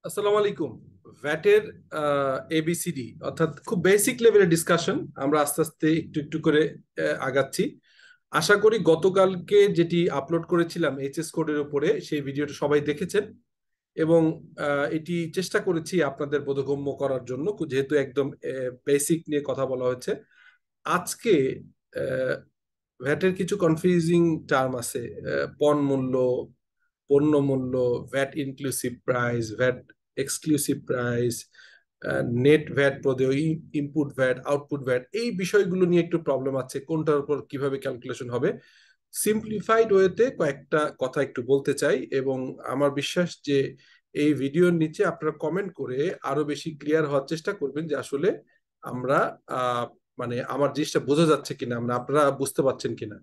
আসসালামু আলাইকুম। ভ্যাটের এবিসিডি অর্থাৎ খুব বেসিক লেভেলের ডিসকাশন আমরা আস্তে আস্তে একটু একটু করে আগাচ্ছি। আশা করি গতকালকে যেটি আপলোড করেছিলাম এইচএস কোডের উপরে সেই ভিডিওটা সবাই দেখেছেন এবং এটি চেষ্টা করেছি আপনাদের বোধগম্য করার জন্য, যেহেতু একদম বেসিক নিয়ে কথা বলা হয়েছে। আজকে ভ্যাটের কিছু কনফিউজিং টার্ম আছে। পণ্য মূল্য, পণ্য মূল্য, VAT inclusive price, VAT exclusive price, net VAT প্রদেয়, ইনপুট ভ্যাট, আউটপুট ভ্যাট, এই বিষয়গুলো নিয়ে একটু প্রবলেম আছে, কোনটার উপর কিভাবে ক্যালকুলেশন হবে। সিম্পলিফাইড ওয়েতে কয়েকটা কথা একটু বলতে চাই এবং আমার বিশ্বাস যে এই ভিডিওর নিচে আপনারা কমেন্ট করে আরো বেশি ক্লিয়ার হওয়ার চেষ্টা করবেন যে আসলে আমরা আহ, মানে আমার জিনিসটা বোঝা যাচ্ছে কিনা, আমরা আপনারা বুঝতে পারছেন কিনা।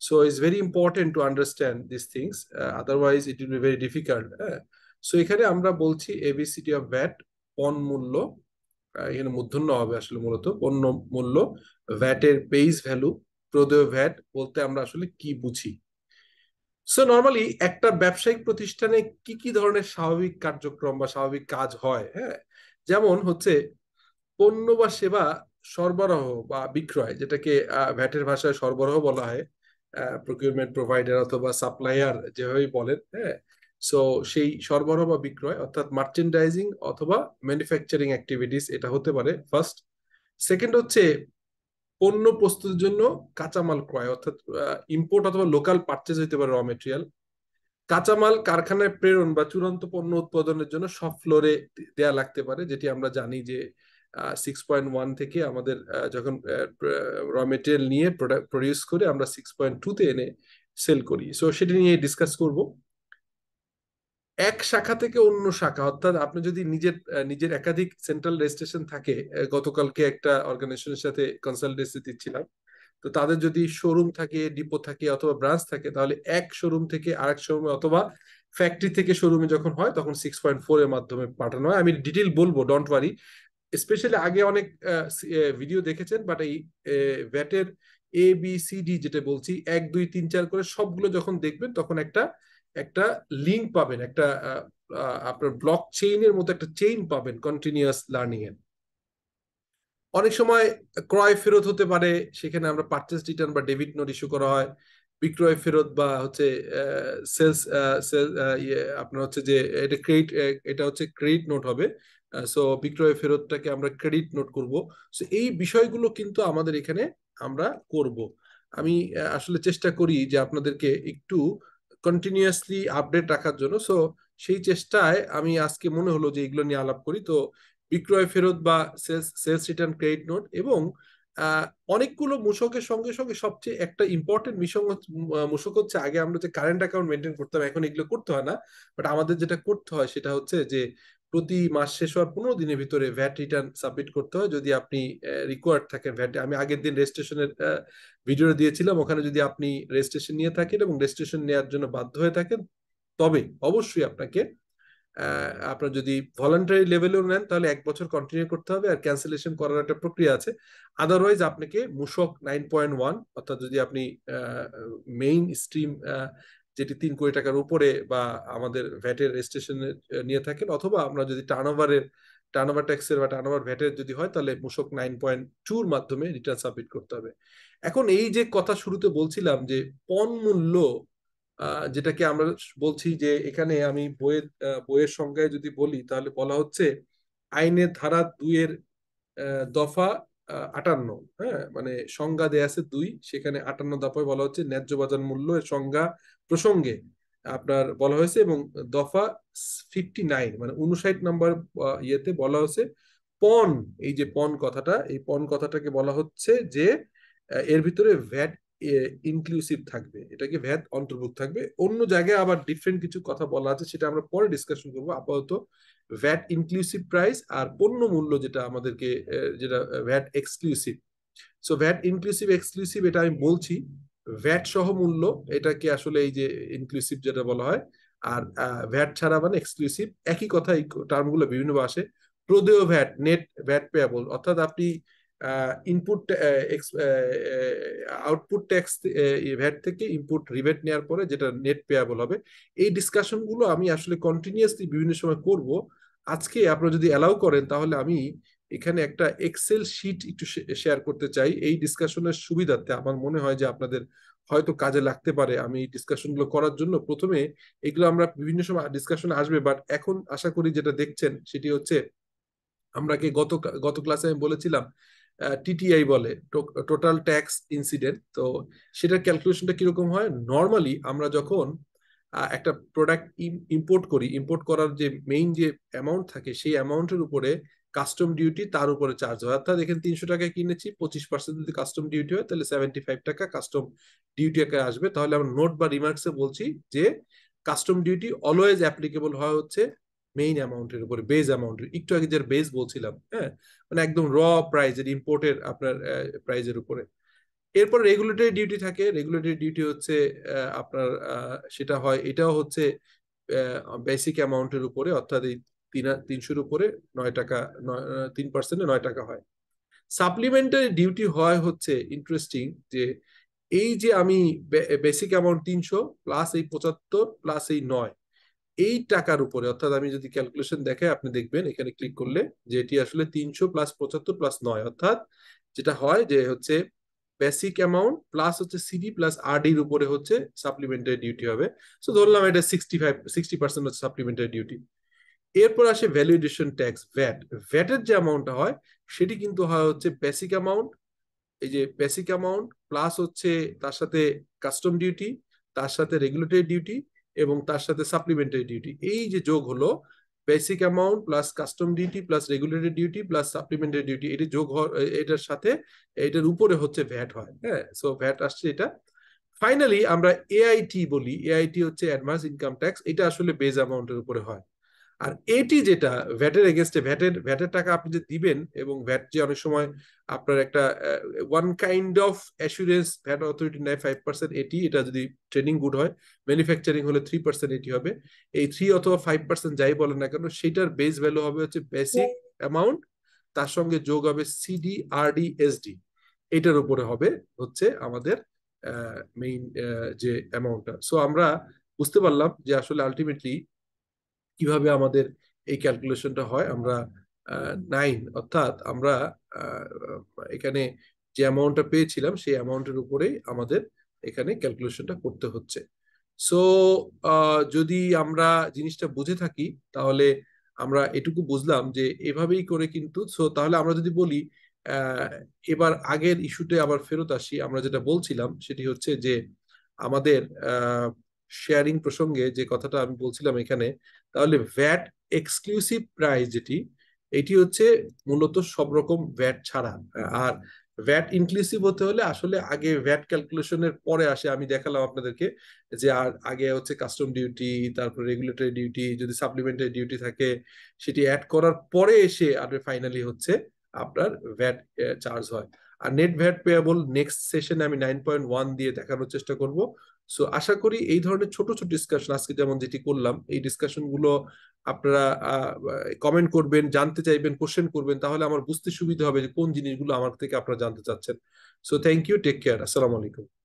So it's very important to understand this things, otherwise it will be very difficult. So এখানে আমরা বলছি এবিসিডি অফ ভ্যাট, পণ্য মূল্য, এখানে মূর্ধন্য হবে আসলে মূলত পণ্য মূল্য, ভ্যাটের বেস ভ্যালু, প্রদেয় ভ্যাট বলতে আমরা আসলে কি বুঝি। সো নর্মালি একটা ব্যবসায়িক প্রতিষ্ঠানে কি কি ধরনের স্বাভাবিক কার্যক্রম বা স্বাভাবিক কাজ হয়, হ্যাঁ, যেমন হচ্ছে পণ্য বা সেবা সরবরাহ বা বিক্রয়, যেটাকে ভ্যাটের ভাষায় সরবরাহ বলা হয়, প্রকিউরমেন্ট প্রোভাইডার অথবা সাপ্লায়ার যেভাবেই বলেন, হ্যাঁ। সো সেই সরবরাহ বা বিক্রয় অর্থাৎ মার্চেন্ডাইজিং অথবা ম্যানুফ্যাকচারিং অ্যাক্টিভিটিস, এটা হতে পারে ফার্স্ট। সেকেন্ড হচ্ছে পণ্য প্রস্তুতির জন্য কাঁচামাল ক্রয়, অর্থাৎ ইম্পোর্ট অথবা লোকাল পারচেজ হতে পারে, র মেটেরিয়াল। কাঁচামাল কারখানায় প্রেরণ বা চূড়ান্ত পণ্য উৎপাদনের জন্য সব ফ্লোরে দেয়া লাগতে পারে, যেটি আমরা জানি যে 6.1 থেকে আমাদের যখন র মেটেরিয়াল নিয়ে প্রডিউস করে আমরা 6.2-তে এনে সেল করি। সো সেটা নিয়ে ডিসকাস করব। এক শাখা থেকে অন্য শাখা, অর্থাৎ আপনি যদি নিজের নিজের একাধিক সেন্ট্রাল রেজিস্ট্রেশন থাকে, গতকালকে একটা অর্গানাইজেশনের সাথে কনসালটেন্সি দিচ্ছিলাম, তো তাদের যদি শোরুম থাকে, ডিপো থাকে অথবা ব্রাঞ্চ থাকে, তাহলে এক শোরুম থেকে আরেক শোরুমে অথবা ফ্যাক্টরি থেকে শোরুমে যখন হয় তখন 6.4 এর মাধ্যমে পাঠানো হয়। আমি ডিটেল বলবো, ডোন্ট ওয়ারি। স্পেশালি আগে অনেক ভিডিও দেখেছেন, বাট এই ভ্যাটের ABCD যেটা বলছি, 1 2 3 4 করে সবগুলো যখন দেখবেন তখন একটা একটা লিঙ্ক পাবেন, একটা আপনার ব্লক চেইনের মতো একটা চেইন পাবেন কন্টিনিউয়াস লার্নিং এর। অনেক সময় ক্রয় ফেরত হতে পারে, সেখানে আমরা পারচেজ রিটার্ন বা ডেবিট নোট ইস্যু করা হয়। বিক্রয় ফেরত বা হচ্ছে সেলস সেল আপনার হচ্ছে যে এটা ক্রেডিট, এটা হচ্ছে ক্রেডিট নোট হবে। সো বিক্রয় ফেরতটাকে আমরা ক্রেডিট নোট করব। সো এই বিষয়গুলো কিন্তু আমাদের এখানে আমরা করব। আমি আসলে চেষ্টা করি যে আপনাদেরকে একটু কন্টিনিউয়াসলি আপডেট রাখার জন্য। সো সেই চেষ্টায় আমি আজকে মনে হলো যে এগুলো নিয়ে আলাপ করি। তো বিক্রয় ফেরত বা sales sales return, credit note এবং আহ, অনেকগুলো মূসকের সঙ্গে সঙ্গে সবচেয়ে একটা ইম্পর্টেন্ট মূসক হচ্ছে, আগে আমরা যে কারেন্ট অ্যাকাউন্ট মেনটেন করতাম এখন এগুলো করতে হয় না। বাট আমাদের যেটা করতে হয় সেটা হচ্ছে যে প্রতি মাস শেষ হওয়ার 15 দিনের ভিতরে ভ্যাট রিটার্ন সাবমিট করতে হয়, যদি আপনি রিকোয়ার্ড থাকেন ভ্যাট। আমি আগের দিন রেজিস্ট্রেশনের ভিডিও দিয়েছিলাম, ওখানে যদি আপনি রেজিস্ট্রেশন নিয়ে থাকেন এবং রেজিস্ট্রেশন নেওয়ার জন্য বাধ্য হয়ে থাকেন, তবে অবশ্যই আপনাকে আপনার যদি ভলান্টারি লেভেলেও নেন তাহলে 1 বছর কন্টিনিউ করতে হবে, আর ক্যান্সেলেশন করার একটা প্রক্রিয়া আছে। আদারওয়াইজ আপনাকে মূসক 9.1, অর্থাৎ যদি আপনি মেইন স্ট্রিম যেটি 3 কোটি টাকার উপরে বা আমাদের ভ্যাটের রেজিস্ট্রেশন নিয়ে থাকেন, অথবা আমরা যদি টার্নওভার ট্যাক্সের বা টার্নওভার ভ্যাটের যদি হয়, তাহলে মূসক 9.2-র মাধ্যমে রিটার্ন সাবমিট করতে হবে। এখন এই যে কথা শুরুতে বলছিলাম যে পণ্য মূল্য, যেটাকে আমরা বলছি যে এখানে আমি বইয়ের সংজ্ঞায় যদি বলি তাহলে বলা হচ্ছে আইনের ধারা 2-এর দফা 58, হ্যাঁ, মানে সংজ্ঞা দেয়া আছে 2, সেখানে 58 দফায় বলা হচ্ছে ন্যায্য বাজার মূল্য এর সংজ্ঞা প্রসঙ্গে আপনার বলা হয়েছে, এবং দফা 59 মানে 59 নম্বর ইয়েতে বলা হয়েছে পণ, এই যে পণ কথাটা, এই পণ কথাটাকে বলা হচ্ছে যে এর ভিতরে ভ্যাট ইনক্লুসিভ থাকবে, এটাকে ভ্যাট অন্তর্ভুক্ত থাকবে। অন্য জায়গায় আবার ডিফারেন্ট কিছু কথা বলা আছে, সেটা আমরা পরে ডিসকাশন করবো। আপাতত ভ্যাট ইনক্লুসিভ প্রাইস আর পণ্য মূল্য যেটা আমাদেরকে যেটা VAT exclusive. So VAT inclusive exclusive এটা আমি বলছি, ভ্যাট সহ মূল্য এটাকে আসলে এই যে ইনক্লুসিভ যেটা বলা হয়, আর ভ্যাট ছাড়া মানে এক্সক্লুসিভ, একই কথা, এই টার্মগুলো বিভিন্ন ভাষায়। প্রদেয় ভ্যাট, নেট ভ্যাট পেয়াবল, অর্থাৎ আপনি ইনপুট আউটপুট ট্যাক্স ভ্যাট থেকে ইনপুট রিবেট নেওয়ার পরে যেটা নেট পেয়াবল হবে। এই ডিসকাশন গুলো আমি আসলে কন্টিনিউয়াসলি বিভিন্ন সময় করব। আজকে আপনারা যদি অ্যালাউ করেন তাহলে আমি এখানে একটা এক্সেল শিট একটু শেয়ার করতে চাই এই ডিসকাশনের সুবিধার্থে। আমার মনে হয় যে আপনাদের হয়তো কাজে লাগতে পারে আমি এই ডিসকাশনগুলো করার জন্য। প্রথমে এগুলো আমরা বিভিন্ন সময় ডিসকাশন আসবে, বাট এখন আশা করি যেটা দেখছেন সেটি হচ্ছে আমরা কি গত গত ক্লাসে আমি বলেছিলাম টিটিআই বলে, টোটাল ট্যাক্স ইনসিডেন্ট। তো সেটার ক্যালকুলেশনটা কিরকম হয়? নর্মালি আমরা যখন একটা প্রোডাক্ট ইম্পোর্ট করি, ইম্পোর্ট করার যে মেইন যে অ্যামাউন্ট থাকে সেই অ্যামাউন্টের উপরে কাস্টম ডিউটি তার উপরে চার্জ হয়। অর্থাৎ এখানে 300 টাকায় কিনেছি, 25% যদি কাস্টম ডিউটি হয় তাহলে 75 টাকা কাস্টম ডিউটি আসবে। তাহলে আমরা নোট বা রিমার্কসে বলছি যে কাস্টম ডিউটি অলওয়েজ অ্যাপ্লিকেবল হয় হচ্ছে মেইন অ্যামাউন্টের উপরে, বেজ অ্যামাউন্টের, একটু আগে যে বেজ বলছিলাম, হ্যাঁ, মানে একদম র প্রাইজের, ইম্পোর্টের আপনার প্রাইজের উপরে। এরপর রেগুলেটরি ডিউটি থাকে। রেগুলেটরি ডিউটি হচ্ছে আপনার সেটা হয়, এটাও হচ্ছে বেসিক অ্যামাউন্টের উপরে, অর্থাৎ এই 300-র উপরে 9 টাকা, 3%-এ 9 টাকা হয়। সাপ্লিমেন্টারি ডিউটি হয় হচ্ছে ইন্টারেস্টিং যে এই যে আমি বেসিক অ্যামাউন্ট 300 প্লাস এই 75 প্লাস এই 9, এই টাকার উপরে, অর্থাৎ আমি যদি ক্যালকুলেশন দেখে আপনি দেখবেন এখানে ক্লিক করলে যে এটি আসলে 300 প্লাস 75 প্লাস 9, অর্থাৎ যেটা হয় যে হচ্ছে বেসিক অ্যামাউন্ট প্লাস হচ্ছে সিডি প্লাস আরডির উপরে হচ্ছে সাপ্লিমেন্টারি ডিউটি হবে। সো ধরলাম এটা 60% হচ্ছে সাপ্লিমেন্টারি ডিউটি। এরপর আসে ভ্যালুয়েশন ট্যাক্স, ভ্যাট। ভ্যাটের যে অ্যামাউন্টটা হয় সেটি কিন্তু হয় হচ্ছে বেসিক অ্যামাউন্ট, এই যে বেসিক অ্যামাউন্ট প্লাস হচ্ছে তার সাথে কাস্টম ডিউটি, তার সাথে রেগুলেটরি ডিউটি এবং তার সাথে সাপ্লিমেন্টারি ডিউটি, এই যে যোগ হলো basic amount plus custom duty plus regulatory duty plus supplementary duty, এটি যোগ এটার সাথে এটার উপরে হচ্ছে ভ্যাট হয়। হ্যাঁ, সো ভ্যাট আসছে এটা। ফাইনালি আমরা এআইটি বলি, এআইটি হচ্ছে অ্যাডভান্স ইনকাম ট্যাক্স, এটা আসলে বেজ অ্যামাউন্টের উপরে হয়। আর এটি যেটা ভ্যাটের এগেনস্টে, ভ্যাটের ভ্যাটের টাকা আপনি যে দিবেন, এবং ভ্যাট যে অনেক সময় আপনার একটা one kind of assurance VAT authority নেয় 5%, এটি এটা যদি ট্রেনিং গুড হয়, ম্যানুফ্যাকচারিং হলে 3% এটি হবে। এই 3 অথবা 5% যাই বলেন না কেন সেটার বেস ভ্যালু হবে হচ্ছে বেসিক অ্যামাউন্ট, তার সঙ্গে যোগ হবে সিডি আরডি এসডি, এটার উপরে হবে হচ্ছে আমাদের মেইন যে অ্যামাউন্টটা। সো আমরা বুঝতে পারলাম যে আসলে আলটিমেটলি কিভাবে আমাদের এই ক্যালকুলেশনটা হয়। আমরা 9, অর্থাৎ আমরা আহ, এখানে যে অ্যামাউন্টটা পেয়েছিলাম সেই অ্যামাউন্টের উপরেই আমাদের এখানে ক্যালকুলেশনটা করতে হচ্ছে। সো যদি আমরা জিনিসটা বুঝে থাকি তাহলে আমরা এটুকু বুঝলাম যে এভাবেই করে কিন্তু। সো তাহলে আমরা যদি বলি আহ, এবার আগের ইস্যুতে আবার ফেরত আসি, আমরা যেটা বলছিলাম সেটি হচ্ছে যে আমাদের শেয়ারিং প্রসঙ্গে যে কথাটা আমি বলছিলাম এখানে, তাহলে ভ্যাট এক্সক্লুসিভ প্রাইস যেটি, এটি হচ্ছে মূলত সব রকম ভ্যাট ছাড়া। আর ভ্যাট ইনক্লুসিভ হতে হলে আসলে আগে ভ্যাট ক্যালকুলেশনের পরে আসে, আমি দেখালাম আপনাদেরকে যে আর আগে হচ্ছে কাস্টম ডিউটি, তারপর রেগুলেটরি ডিউটি, যদি সাপ্লিমেন্টারি ডিউটি থাকে সেটি অ্যাড করার পরে এসে আর ফাইনালি হচ্ছে আপনার ভ্যাট চার্জ হয়। আর নেট ভ্যাট পেয়াবল নেক্সট সেশনে আমি 9.1 দিয়ে দেখানোর চেষ্টা করব। সো আশা করি এই ধরনের ছোট ছোট ডিসকাশন আজকে যেমন যেটি করলাম, এই ডিসকাশন গুলো আপনারা কমেন্ট করবেন, জানতে চাইবেন, কোশ্চেন করবেন, তাহলে আমার বুঝতে সুবিধা হবে যে কোন জিনিসগুলো আমার থেকে আপনারা জানতে চাচ্ছেন। So thank you, take care, আসসালামু আলাইকুম।